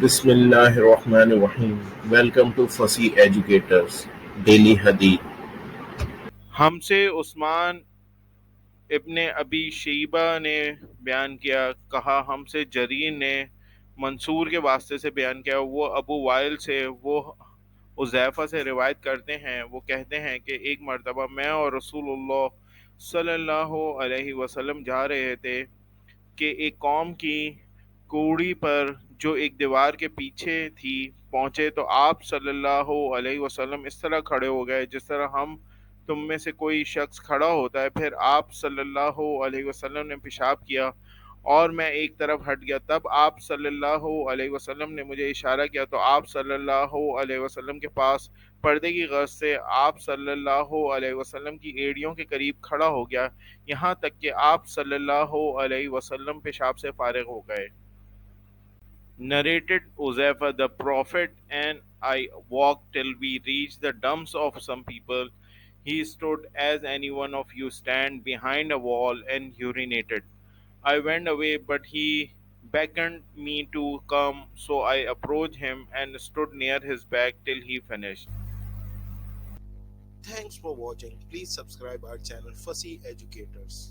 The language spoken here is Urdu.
بسم اللہ الرحمن الرحیم. Welcome to Fasih educators daily حدیث. ہم سے عثمان ابن ابی شیبہ نے بیان کیا، کہا ہم سے جریر نے منصور کے واسطے سے بیان کیا، وہ ابو وائل سے، وہ حذیفہ سے روایت کرتے ہیں، وہ کہتے ہیں کہ ایک مرتبہ میں اور رسول اللہ صلی اللہ علیہ وسلم جا رہے تھے کہ ایک قوم کی کوڑی پر جو ایک دیوار کے پیچھے تھی پہنچے تو آپ صلی اللہ علیہ وسلم اس طرح کھڑے ہو گئے جس طرح ہم تم میں سے کوئی شخص کھڑا ہوتا ہے. پھر آپ صلی اللہ علیہ وسلم نے پیشاب کیا اور میں ایک طرف ہٹ گیا. تب آپ صلی اللہ علیہ وسلم نے مجھے اشارہ کیا تو آپ صلی اللہ علیہ وسلم کے پاس پردے کی غرض سے آپ صلی اللہ علیہ وسلم کی ایڑیوں کے قریب کھڑا ہو گیا، یہاں تک کہ آپ صلی اللہ علیہ وسلم پیشاب سے فارغ ہو گئے. Narrated Hudhaifa, the Prophet and I walked till we reached the dumps of some people. He stood as any one of you stand behind a wall and urinated. I went away, but he beckoned me to come, so I approached him and stood near his back till he finished. Thanks for watching. Please subscribe our channel Fussy Educators.